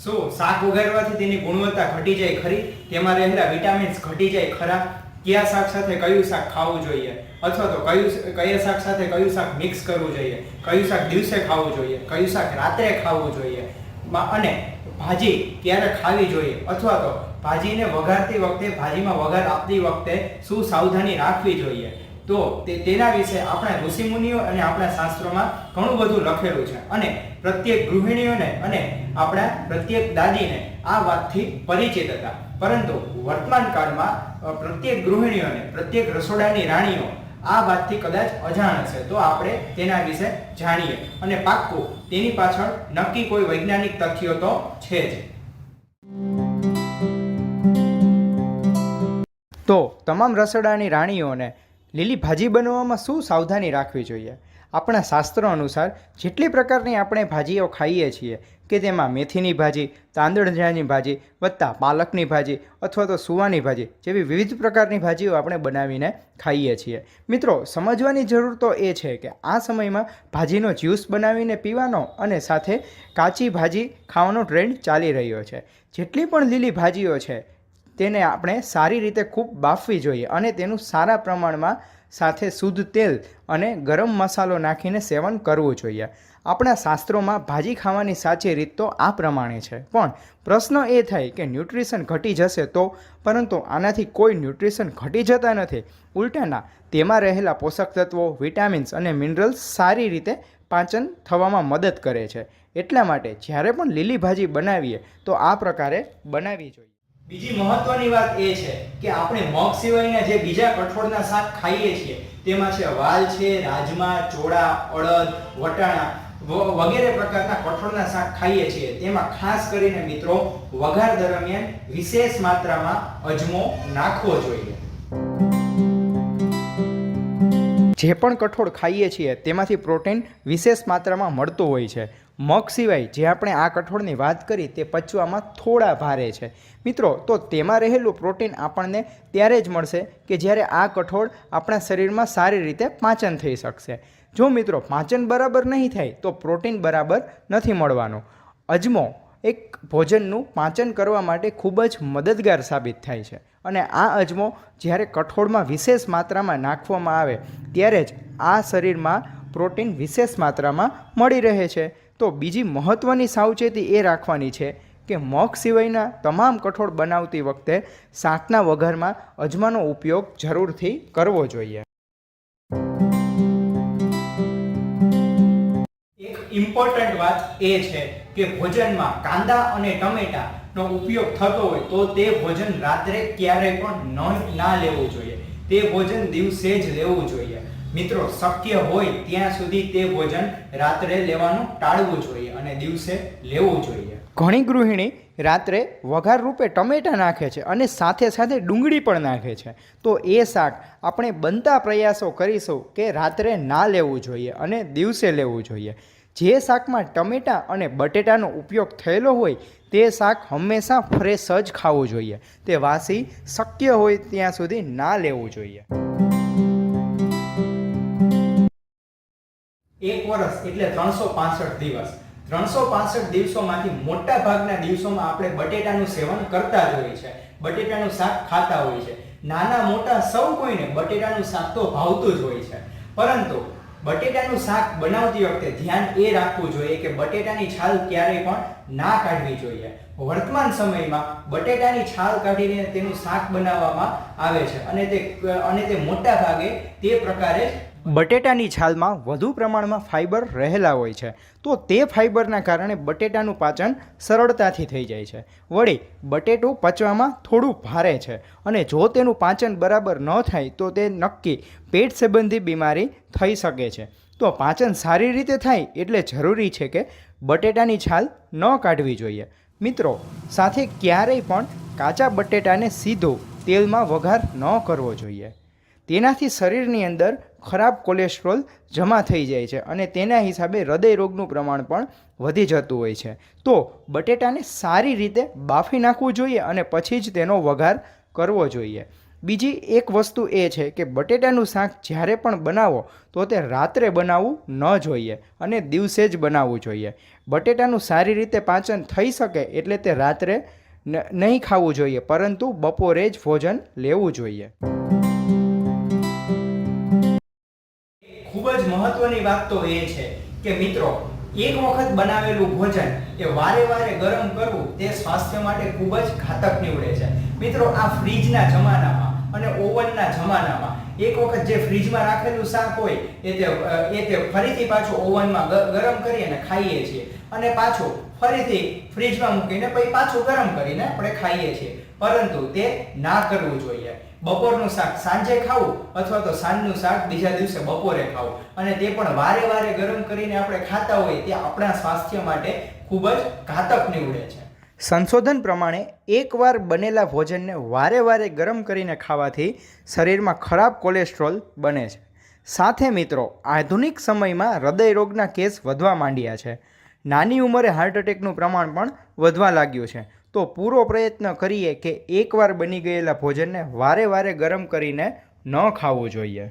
શું શાક ઉગાડવાથી તેની ગુણવત્તા ઘટી જાય ખરી? તેમાં રહેલા વિટામિન્સ ઘટી જાય ખરા? કયા શાક સાથે કયું શાક ખાવું જોઈએ, અથવા તો કયા શાક સાથે કયું શાક મિક્સ કરવું જોઈએ, કયું શાક દિવસે ખાવું જોઈએ, કયું શાક રાત્રે ખાવું જોઈએ, અને ભાજી ક્યારે ખાવી જોઈએ, અથવા તો ભાજીને વઘારતી વખતે, ભાજીમાં વઘાર આપતી વખતે શું સાવધાની રાખવી જોઈએ, તો તેના વિશે આપણા ઋષિમુનિઓ અને આપણા શાસ્ત્રોમાં ઘણું બધું લખેલું છે. અને પ્રત્યેક ગૃહિણીઓને અને આપણા પ્રત્યેક દાદીને આ વાતથી પરિચિત હતા. પરંતુ વર્તમાન કાળમાં પ્રત્યેક ગૃહિણીઓને, પ્રત્યેક રસોડાની રાણીઓ આ વાતથી કદાચ અજાણ હશે. તો આપણે તેના વિશે જાણીએ, અને પાક્કું તેની પાછળ નક્કી કોઈ વૈજ્ઞાનિક તથ્યો તો છે જ. તો તમામ રસોડાની રાણીઓને લીલી ભાજી બનાવવામાં શું સાવધાની રાખવી જોઈએ? આપણા શાસ્ત્રો અનુસાર જેટલી પ્રકારની આપણે ભાજીઓ ખાઈએ છીએ કે તેમાં મેથીની ભાજી, તાંદળજાની ભાજી વત્તા પાલકની ભાજી અથવા તો સુવાની ભાજી જેવી વિવિધ પ્રકારની ભાજીઓ આપણે બનાવીને ખાઈએ છીએ. મિત્રો, સમજવાની જરૂર તો એ છે કે આ સમયમાં ભાજીનો જ્યુસ બનાવીને પીવાનો અને સાથે કાચી ભાજી ખાવાનો ટ્રેન્ડ ચાલી રહ્યો છે. જેટલી પણ લીલી ભાજીઓ છે તેને આપણે સારી રીતે ખૂબ બાફવી જોઈએ અને તેનું સારા પ્રમાણમાં સાથે શુદ્ધ તેલ અને ગરમ મસાલો નાખીને સેવન કરવું જોઈએ. આપણા શાસ્ત્રોમાં ભાજી ખાવાની સાચી રીત તો આ પ્રમાણે છે, પણ પ્રશ્ન એ થાય કે ન્યુટ્રિશન ઘટી જશે તો? પરંતુ આનાથી કોઈ ન્યુટ્રિશન ઘટી જતા નથી. ઉલટાના તેમાં રહેલા પોષક તત્વો, વિટામિન્સ અને મિનરલ્સ સારી રીતે પાચન થવામાં મદદ કરે છે. એટલા માટે જ્યારે પણ લીલી ભાજી બનાવીએ તો આ પ્રકારે બનાવવી જોઈએ. બીજી મહત્વની વાત એ છે કે આપણે મગ સિવાયના જે બીજા કઠોળના શાક ખાઈએ છીએ તેમાં છે વાલ છે, રાજમા, ચોળા, અડદ, વટાણા વગેરે પ્રકારના કઠોળના શાક ખાઈએ છીએ. તેમાં ખાસ કરીને મિત્રો વઘાર દરમિયાન વિશેષ માત્રામાં અજમો નાખવો જોઈએ. જે પણ કઠોળ ખાઈએ છીએ તેમાંથી પ્રોટીન વિશેષ માત્રામાં મળતું હોય છે. મગ સિવાય જે આપણે આ કઠોળની વાત કરી તે પચવામાં થોડા ભારે છે મિત્રો, તો તેમાં રહેલું પ્રોટીન આપણને ત્યારે જ મળશે કે જ્યારે આ કઠોળ આપણા શરીરમાં સારી રીતે પાચન થઈ શકશે. જો મિત્રો પાચન બરાબર નહીં થાય તો પ્રોટીન બરાબર નથી મળવાનું. અજમો એક ભોજનનું પાચન કરવા માટે ખૂબ જ મદદગાર સાબિત થાય છે, અને આ અજમો જ્યારે કઠોળમાં વિશેષ માત્રામાં નાખવામાં આવે ત્યારે જ આ શરીરમાં પ્રોટીન વિશેષ માત્રામાં મળી રહે છે. તો બીજી મહત્ત્વની સાવચેતી એ રાખવાની છે કે મગ સિવાયના તમામ કઠોળ બનાવતી વખતે શાકના વઘારમાં અજમાનો ઉપયોગ જરૂરથી કરવો જોઈએ. એક ઇમ્પોર્ટન્ટ વાત એ છે કે ભોજનમાં કાંદા અને ટમેટાનો ઉપયોગ થતો હોય તો તે ભોજન રાત્રે ક્યારેય પણ ના લેવું જોઈએ. તે ભોજન દિવસે જ લેવું જોઈએ. મિત્રો, શક્ય હોય ત્યાં સુધી તે ભોજન રાત્રે લેવાનું ટાળવું જોઈએ અને દિવસે લેવું જોઈએ. ઘણી ગૃહિણી રાત્રે વઘાર રૂપે ટમેટાં નાખે છે અને સાથે સાથે ડુંગળી પણ નાખે છે. તો એ શાક આપણે બનતા પ્રયાસો કરીશું કે રાત્રે ના લેવું જોઈએ અને દિવસે લેવું જોઈએ. જે શાકમાં ટમેટાં અને બટેટાનો ઉપયોગ થયેલો હોય તે શાક હંમેશા ફ્રેશ જ ખાવું જોઈએ. તે વાસી શક્ય હોય ત્યાં સુધી ના લેવું જોઈએ. એક વર્ષ એટલે 365 દિવસ. 365 દિવસોમાંથી મોટા ભાગના દિવસોમાં આપણે બટેટાનું સેવન કરતા જ હોઈએ છીએ, બટેટાનું શાક ખાતા હોઈએ છીએ. નાના મોટા સૌ કોઈને બટેટાનું શાક તો ભાવતું જ હોય છે, પરંતુ બટેટાનું શાક બનાવતી વખતે ધ્યાન એ રાખવું જોઈએ કે બટેટાની છાલ ક્યારેય પણ ના કાઢવી જોઈએ. વર્તમાન સમયમાં બટેટાની છાલ કાઢીને તેનું શાક બનાવવામાં આવે છે અને તે મોટા ભાગે તે પ્રકારે બટેટાની છાલમાં વધુ પ્રમાણમાં ફાઇબર રહેલા હોય છે. તો તે ફાઇબરના કારણે બટેટાનું પાચન સરળતાથી થઈ જાય છે. વળી બટેટું પચવામાં થોડું ભારે છે, અને જો તેનું પાચન બરાબર ન થાય તો તે નક્કી પેટ સંબંધી બીમારી થઈ શકે છે. તો પાચન સારી રીતે થાય એટલે જરૂરી છે કે બટેટાની છાલ ન કાઢવી જોઈએ. મિત્રો, સાથે ક્યારેય પણ કાચા બટેટાને સીધો તેલમાં વઘાર ન કરવો જોઈએ. તેનાથી શરીરની અંદર ખરાબ કોલેસ્ટ્રોલ જમા થઈ જાય છે અને તેના હિસાબે હૃદય રોગનું પ્રમાણ પણ વધી જતું હોય છે. તો બટેટાને સારી રીતે બાફી નાખવું જોઈએ અને પછી જ તેનો વઘાર કરવો જોઈએ. બીજી એક વસ્તુ એ છે કે બટેટાનું શાક જ્યારે પણ બનાવો તો તે રાત્રે બનાવવું ન જોઈએ અને દિવસે જ બનાવવું જોઈએ. બટેટાનું સારી રીતે પાચન થઈ શકે એટલે તે રાત્રે નહીં ખાવું જોઈએ, પરંતુ બપોરે જ ભોજન લેવું જોઈએ. ખૂબ જ મહત્વની વાત તો એ છે કે મિત્રો, એક વખત બનાવેલું ભોજન એ વારે વારે ગરમ કરવું તે સ્વાસ્થ્ય માટે ખૂબ જ ઘાતક નીવડે છે. મિત્રો, આ ફ્રીજના જમાનામાં અને ઓવનના જમાનામાં એક વખત જે ફ્રીજમાં રાખેલું શાક હોય એ તે ફરીથી પાછું ઓવનમાં ગરમ કરી અને ખાઈએ છીએ, અને પાછું ફરીથી ફ્રીજમાં મૂકીને પછી પાછું ગરમ કરીને આપણે ખાઈએ છીએ. પરંતુ તે ના કરવું જોઈએ. બપોરનું શાક સાંજે ખાવું અથવા તો સાંજનું શાક બીજા દિવસે બપોરે ખાવું, અને તે પણ વારે વારે ગરમ કરીને આપણે ખાતા હોઈએ તે આપણા સ્વાસ્થ્ય માટે ખૂબ જ ઘાતક નીવડે છે. સંશોધન પ્રમાણે એકવાર બનેલા ભોજનને વારે વારે ગરમ કરીને ખાવાથી શરીરમાં ખરાબ કોલેસ્ટ્રોલ બને છે. સાથે મિત્રો, આધુનિક સમયમાં હૃદયરોગના કેસ વધવા માંડ્યા છે. નાની ઉંમરે હાર્ટ એટેકનું પ્રમાણ પણ વધવા લાગ્યું છે. તો પૂરો પ્રયત્ન કરીએ કે એકવાર બની ગયેલા ભોજનને વારે વારે ગરમ કરીને ન ખાવું જોઈએ.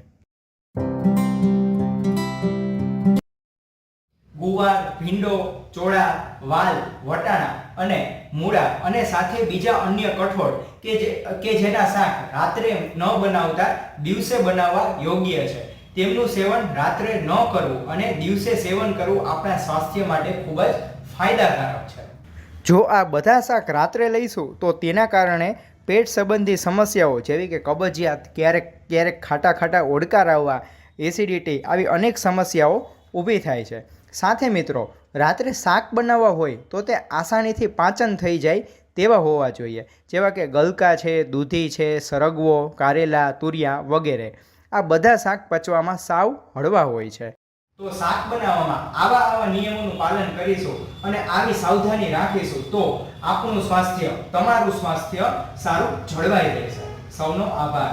ગુવાર, ભીંડો, ચોળા, વાલ, વટાણા અને મૂળા અને સાથે બીજા અન્ય કઠોળ કે જેના શાક રાત્રે ન બનાવતા દિવસે બનાવવા યોગ્ય છે, તેમનું સેવન રાત્રે ન કરવું અને દિવસે સેવન કરવું આપણા સ્વાસ્થ્ય માટે ખૂબ જ ફાયદાકારક છે. જો આ બધા શાક રાત્રે લઈશું તો તેના કારણે પેટ સંબંધી સમસ્યાઓ જેવી કે કબજિયાત, ક્યારેક ખાટા ખાટા ઓડકાર આવવા, એસિડિટી, આવી અનેક સમસ્યાઓ ઊભી થાય છે. સાથે મિત્રો, રાત્રે શાક બનાવવા હોય તો તે આસાનીથી પાચન થઈ જાય તેવા હોવા જોઈએ, જેવા કે ગલકા છે, દૂધી છે, સરગવો, કારેલા, તુરિયા વગેરે. આ બધા શાક પચવામાં સાવ હળવા હોય છે. તો શાક બનાવવામાં આવા નિયમોનું પાલન કરીશું અને આવી સાવધાની રાખીશું તો આપણું સ્વાસ્થ્ય, તમારું સ્વાસ્થ્ય સારું જળવાઈ રહેશે. સૌનો આભાર.